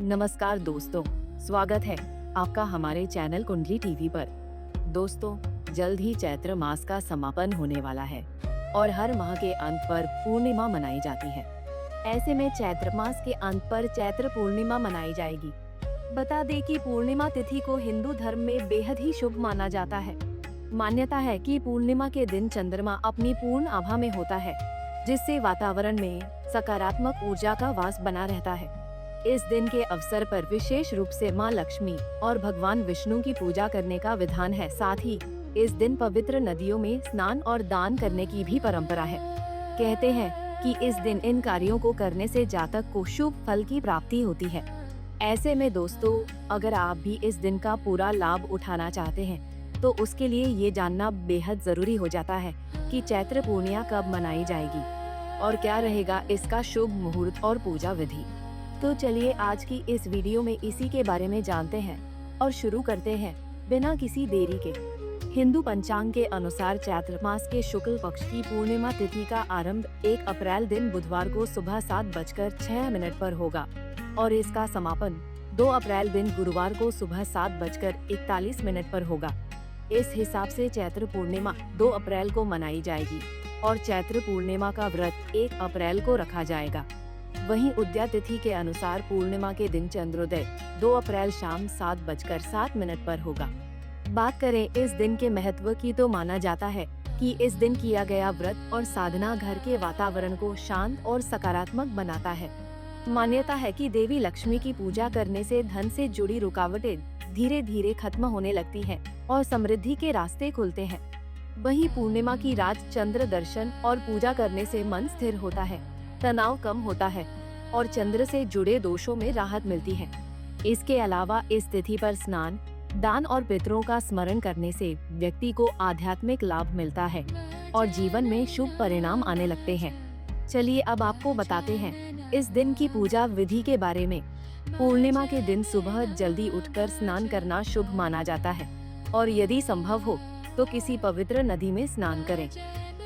नमस्कार दोस्तों, स्वागत है आपका हमारे चैनल कुंडली टीवी पर। दोस्तों, जल्द ही चैत्र मास का समापन होने वाला है और हर माह के अंत पर पूर्णिमा मनाई जाती है। ऐसे में चैत्र मास के अंत पर चैत्र पूर्णिमा मनाई जाएगी। बता दें कि पूर्णिमा तिथि को हिंदू धर्म में बेहद ही शुभ माना जाता है। मान्यता है कि पूर्णिमा के दिन चंद्रमा अपनी पूर्ण आभा में होता है, जिससे वातावरण में सकारात्मक ऊर्जा का वास बना रहता है। इस दिन के अवसर पर विशेष रूप से मां लक्ष्मी और भगवान विष्णु की पूजा करने का विधान है। साथ ही इस दिन पवित्र नदियों में स्नान और दान करने की भी परंपरा है। कहते हैं कि इस दिन इन कार्यों को करने से जातक को शुभ फल की प्राप्ति होती है। ऐसे में दोस्तों, अगर आप भी इस दिन का पूरा लाभ उठाना चाहते हैं तो उसके लिए ये जानना बेहद जरूरी हो जाता है कि चैत्र पूर्णिमा कब मनाई जाएगी और क्या रहेगा इसका शुभ मुहूर्त और पूजा विधि। तो चलिए आज की इस वीडियो में इसी के बारे में जानते हैं और शुरू करते हैं बिना किसी देरी के। हिंदू पंचांग के अनुसार चैत्र मास के शुक्ल पक्ष की पूर्णिमा तिथि का आरंभ 1 अप्रैल दिन बुधवार को सुबह 7:06 पर होगा और इसका समापन 2 अप्रैल दिन गुरुवार को सुबह 7:41 पर होगा। इस हिसाब से चैत्र पूर्णिमा 2 अप्रैल को मनाई जाएगी और चैत्र पूर्णिमा का व्रत 1 अप्रैल को रखा जाएगा। वहीं उदया तिथि के अनुसार पूर्णिमा के दिन चंद्रोदय 2 अप्रैल शाम 7:07 पर होगा। बात करें इस दिन के महत्व की तो माना जाता है कि इस दिन किया गया व्रत और साधना घर के वातावरण को शांत और सकारात्मक बनाता है। मान्यता है कि देवी लक्ष्मी की पूजा करने से धन से जुड़ी रुकावटें धीरे धीरे खत्म होने लगती हैं और समृद्धि के रास्ते खुलते हैं। वहीं पूर्णिमा की रात चंद्र दर्शन और पूजा करने से मन स्थिर होता है, तनाव कम होता है और चंद्र से जुड़े दोषों में राहत मिलती है। इसके अलावा इस तिथि पर स्नान, दान और पितरों का स्मरण करने से व्यक्ति को आध्यात्मिक लाभ मिलता है और जीवन में शुभ परिणाम आने लगते हैं। चलिए अब आपको बताते हैं इस दिन की पूजा विधि के बारे में। पूर्णिमा के दिन सुबह जल्दी उठकर स्नान करना शुभ माना जाता है और यदि संभव हो तो किसी पवित्र नदी में स्नान करें।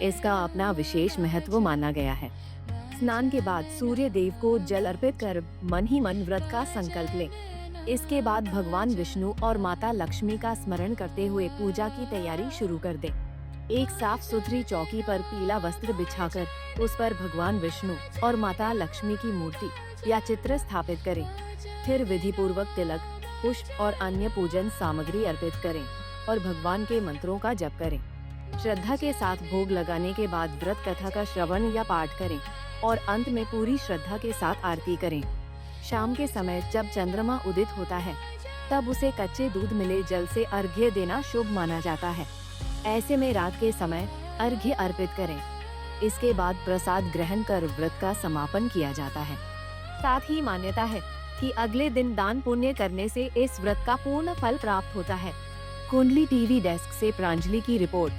इसका अपना विशेष महत्व माना गया है। स्नान के बाद सूर्य देव को जल अर्पित कर मन ही मन व्रत का संकल्प लें। इसके बाद भगवान विष्णु और माता लक्ष्मी का स्मरण करते हुए पूजा की तैयारी शुरू कर दें। एक साफ सुथरी चौकी पर पीला वस्त्र बिछाकर उस पर भगवान विष्णु और माता लक्ष्मी की मूर्ति या चित्र स्थापित करें। फिर विधि पूर्वक तिलक, पुष्प और अन्य पूजन सामग्री अर्पित करें और भगवान के मंत्रों का जप करें। श्रद्धा के साथ भोग लगाने के बाद व्रत कथा का श्रवण या पाठ करें और अंत में पूरी श्रद्धा के साथ आरती करें। शाम के समय जब चंद्रमा उदित होता है तब उसे कच्चे दूध मिले जल से अर्घ्य देना शुभ माना जाता है। ऐसे में रात के समय अर्घ्य अर्पित करें। इसके बाद प्रसाद ग्रहण कर व्रत का समापन किया जाता है। साथ ही मान्यता है कि अगले दिन दान पुण्य करने से इस व्रत का पूर्ण फल प्राप्त होता है। कुंडली टीवी डेस्क से प्रांजलि की रिपोर्ट।